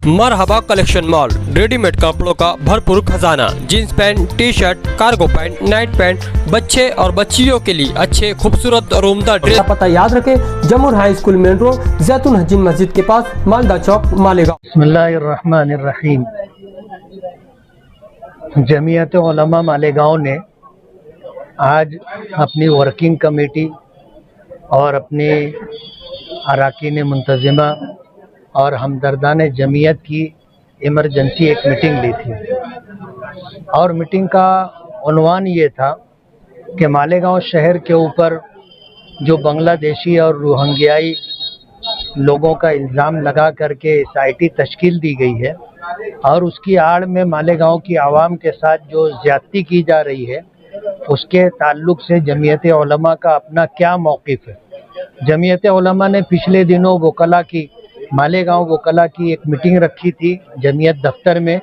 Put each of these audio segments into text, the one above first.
मरहबा collection mall, readymade कपड़ों का भरपूर खजाना, jeans pant, T shirt, cargo pant, night pant, बच्चे और बच्चियों के लिए अच्छे खूबसूरत और उम्दा ड्रेस। पता याद रखें, जमुर हाई स्कूल मेन रोड, जैतून हजीन मस्जिद के पास, मालदा चौक, मालेगांव। बिस्मिल्लाहिर्रहमानिर्रहीम। जमीयत उलमा मालेगांव ने आज अपनी वर्किंग कमेटी और अपने अरकान मुंतज़िमा और हमदर्दान जमीयत की इमरजेंसी एक मीटिंग ली थी और मीटिंग का उन्वान ये था कि मालेगांव शहर के ऊपर जो बांग्लादेशी और रोहिंग्याई लोगों का इल्ज़ाम लगा करके SIT तश्कील दी गई है और उसकी आड़ में मालेगांव की आवाम के साथ जो ज़्यादती की जा रही है, उसके ताल्लुक़ से जमीयत उलमा का अपना क्या मौक़िफ़ है। जमीयत उलमा ने पिछले दिनों वकला की मालेगांव वकला की एक मीटिंग रखी थी जमीयत दफ्तर में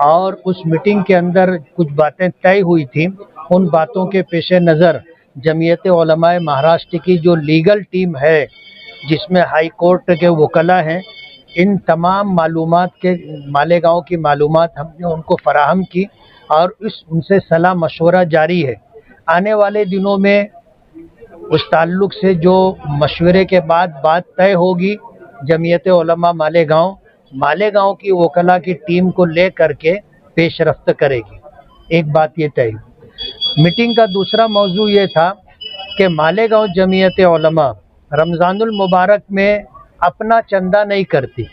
और उस मीटिंग के अंदर कुछ बातें तय हुई थी। उन बातों के पेश नज़र जमीयत उलमा महाराष्ट्र की जो लीगल टीम है, जिसमें हाई कोर्ट के वकला हैं, इन तमाम मालूमात के मालेगांव की मालूमात हमने उनको फराहम की और उनसे सलाह मशवरा जारी है। आने वाले दिनों में उस ताल्लुक़ से जो मशवरे के बाद बात तय होगी, जमीयत उलमा मालेगांव की वकला की टीम को ले करके पेशरफ्त करेगी। एक बात ये तय। मीटिंग का दूसरा मौजू ये था कि मालेगांव जमीयत उलमा रमज़ानुल मुबारक में अपना चंदा नहीं करती।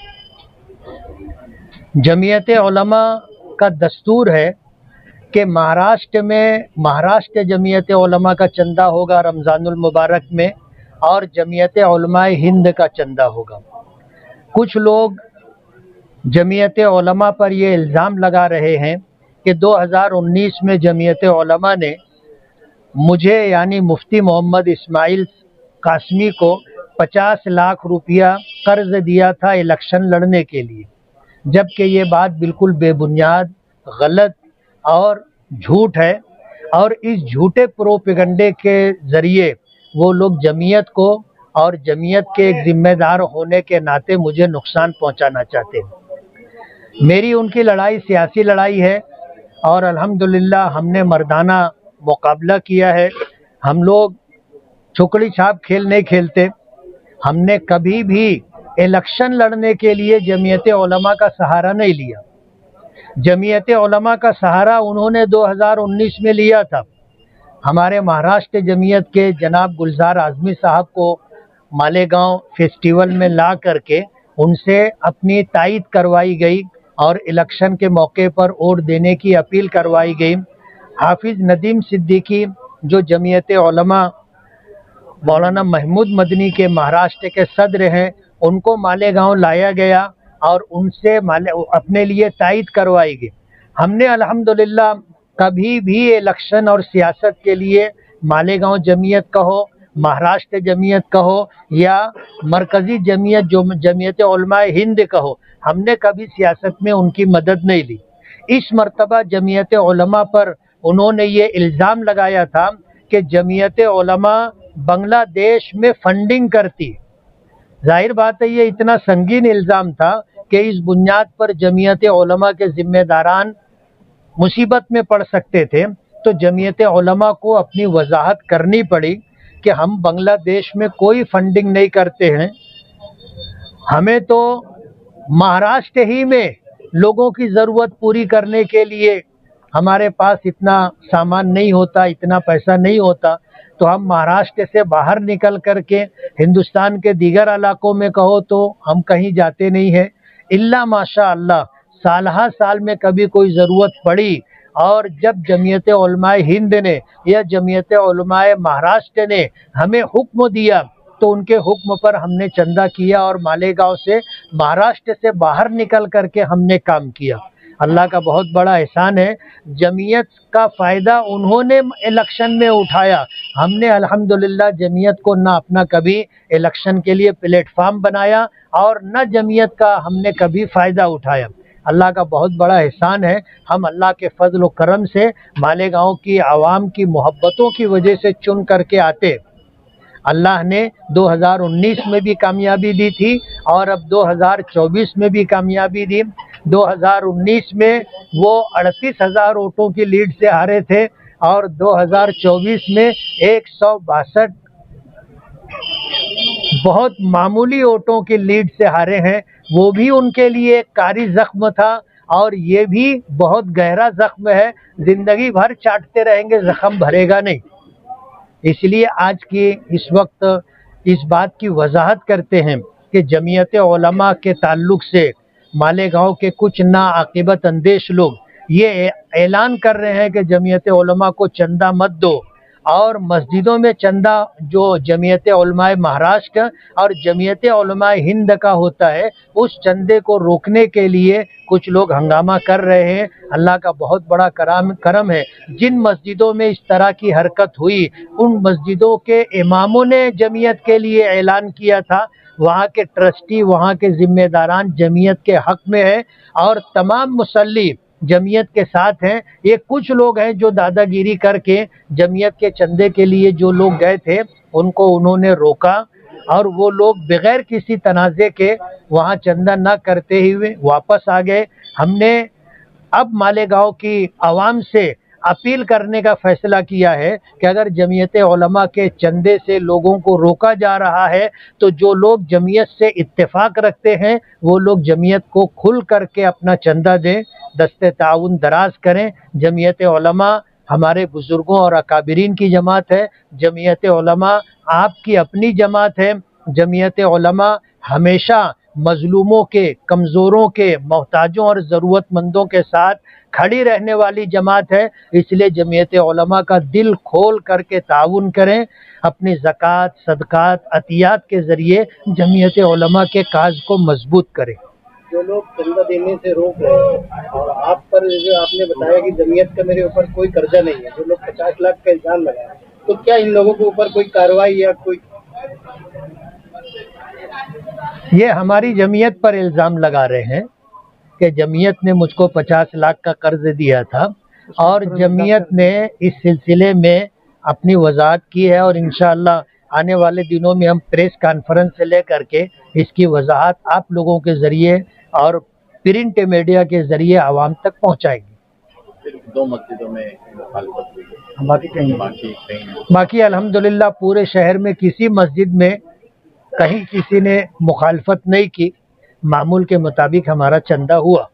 जमीयत उलमा का दस्तूर है कि महाराष्ट्र जमीयत उलमा का चंदा होगा रमज़ानुल मुबारक में और जमीयत उलमा हिंद का चंदा होगा। कुछ लोग जमीयत उलमा पर ये इल्ज़ाम लगा रहे हैं कि 2019 में जमीयत उलमा ने मुझे यानी मुफ्ती मोहम्मद इस्माइल कासमी को 50 लाख रुपया कर्ज दिया था इलेक्शन लड़ने के लिए, जबकि ये बात बिल्कुल बेबुनियाद, गलत और झूठ है। और इस झूठे प्रोपेगंडे के ज़रिए वो लोग जमीयत को और जमीयत के एक ज़िम्मेदार होने के नाते मुझे नुकसान पहुंचाना चाहते हैं। मेरी उनकी लड़ाई सियासी लड़ाई है और अल्हम्दुलिल्लाह हमने मर्दाना मुकाबला किया है। हम लोग छुकड़ी छाप खेल नहीं खेलते। हमने कभी भी इलेक्शन लड़ने के लिए जमीयत उलमा का सहारा नहीं लिया। जमीयत उलमा का सहारा उन्होंने 2019 में लिया था। हमारे महाराष्ट्र जमीयत के जनाब गुलजार आज़मी साहब को मालेगांव फेस्टिवल में ला करके उनसे अपनी तायद करवाई गई और इलेक्शन के मौके पर वोट देने की अपील करवाई गई। हाफिज़ नदीम सिद्दीकी जो जमीयत उलमा मौलाना महमूद मदनी के महाराष्ट्र के सदर हैं, उनको मालेगांव लाया गया और उनसे अपने लिए तायद करवाई गई। हमने अल्हम्दुलिल्लाह कभी भी इलेक्शन और सियासत के लिए मालेगांव जमीयत कहो, महाराष्ट्र जमीयत कहो या मरकज़ी जमीयत जो जमीयत उलमा हिंद कहो, हमने कभी सियासत में उनकी मदद नहीं ली। इस मर्तबा जमीयत उलमा पर उन्होंने ये इल्ज़ाम लगाया था कि जमीयत उलमा बांग्लादेश में फंडिंग करती। जाहिर बात है ये इतना संगीन इल्ज़ाम था कि इस बुनियाद पर जमीयत उलमा के ज़िम्मेदारान मुसीबत में पड़ सकते थे। तो जमीयत उलमा को अपनी वजाहत करनी पड़ी कि हम बांग्लादेश में कोई फंडिंग नहीं करते हैं। हमें तो महाराष्ट्र ही में लोगों की ज़रूरत पूरी करने के लिए हमारे पास इतना सामान नहीं होता, इतना पैसा नहीं होता, तो हम महाराष्ट्र से बाहर निकल करके हिंदुस्तान के दीगर इलाकों में कहो तो हम कहीं जाते नहीं हैं। इल्ला माशा अल्लाह साल में कभी कोई ज़रूरत पड़ी और जब जमीयत उलमा हिंद ने या जमीयत उलमा महाराष्ट्र ने हमें हुक्म दिया तो उनके हुक्म पर हमने चंदा किया और मालेगांव से महाराष्ट्र से बाहर निकल करके हमने काम किया। अल्लाह का बहुत बड़ा एहसान है। जमीयत का फ़ायदा उन्होंने इलेक्शन में उठाया। हमने अल्हम्दुलिल्लाह जमीयत को ना अपना कभी इलेक्शन के लिए प्लेटफार्म बनाया और न जमीयत का हमने कभी फ़ायदा उठाया। अल्लाह का बहुत बड़ा एहसान है। हम अल्लाह के फजल व करम से मालेगांव की आवाम की मोहब्बतों की वजह से चुन करके आते। अल्लाह ने 2019 में भी कामयाबी दी थी और अब 2024 में भी कामयाबी दी। 2019 में वो 38,000 वोटों की लीड से हारे थे और 2024 में 162 बहुत मामूली वोटों की लीड से हारे हैं। वो भी उनके लिए एक कारी जख्म था और ये भी बहुत गहरा जख्म है, जिंदगी भर चाटते रहेंगे, जख्म भरेगा नहीं। इसलिए आज की इस वक्त इस बात की वजाहत करते हैं कि जमीयत उलमा के ताल्लुक से मालेगांव के कुछ नाआकिबत अंदेश लोग ये ऐलान कर रहे हैं कि जमीयत उलमा को चंदा मत दो, और मस्जिदों में चंदा जो जमीयत उलमा महाराष्ट्र और जमीयत उलमा हिंद का होता है, उस चंदे को रोकने के लिए कुछ लोग हंगामा कर रहे हैं। अल्लाह का बहुत बड़ा करम है, जिन मस्जिदों में इस तरह की हरकत हुई उन मस्जिदों के इमामों ने जमीयत के लिए ऐलान किया था, वहाँ के ट्रस्टी, वहाँ के जिम्मेदारान जमीयत के हक में है और तमाम मुसल्ली जमीयत के साथ हैं। ये कुछ लोग हैं जो दादागिरी करके जमीयत के चंदे के लिए जो लोग गए थे उनको उन्होंने रोका और वो लोग बगैर किसी तनाज़े के वहाँ चंदा न करते हुए वापस आ गए। हमने अब मालेगांव की आवाम से अपील करने का फैसला किया है कि अगर जमीयत उलमा के चंदे से लोगों को रोका जा रहा है तो जो लोग जमीयत से इत्तेफाक रखते हैं वो लोग जमीयत को खुल करके अपना चंदा दें, दस्ते ताउन दराज करें। जमीयत उलमा हमारे बुजुर्गों और अकाबिरीन की जमात है, जमीयत उलमा आपकी अपनी जमात है। जमीयत उलमा हमेशा मजलूमों के, कमज़ोरों के, मोहताजों और ज़रूरतमंदों के साथ खड़ी रहने वाली जमात है। इसलिए जमीयत उलमा का दिल खोल करके ताउन करें, अपनी ज़कात, सदकात, अतियात के ज़रिए जमीयत उलमा के काज को मजबूत करें। जो लोग चंदा देने से रोक रहे हैं और आप पर जो आपने बताया कि जमीयत का मेरे ऊपर कोई कर्जा नहीं है, जो लोग 50 लाख का इल्जाम लगाए, तो क्या इन लोगों के ऊपर कोई कार्रवाई या कोई? ये हमारी जमीयत पर इल्ज़ाम लगा रहे हैं कि जमीयत ने मुझको 50 लाख का कर्ज दिया था और जमीयत ने इस सिलसिले में अपनी वजाहत की है और इंशाअल्लाह आने वाले दिनों में हम प्रेस कॉन्फ्रेंस से लेकर के इसकी वजाहत आप लोगों के ज़रिए और प्रिंट मीडिया के ज़रिए आवाम तक पहुँचाएंगे। सिर्फ 2 मस्जिदों में मुखालफत हुई है, बाकी अल्हम्दुलिल्लाह पूरे शहर में किसी मस्जिद में कहीं किसी ने मुखालफत नहीं की। मामूल के मुताबिक हमारा चंदा हुआ।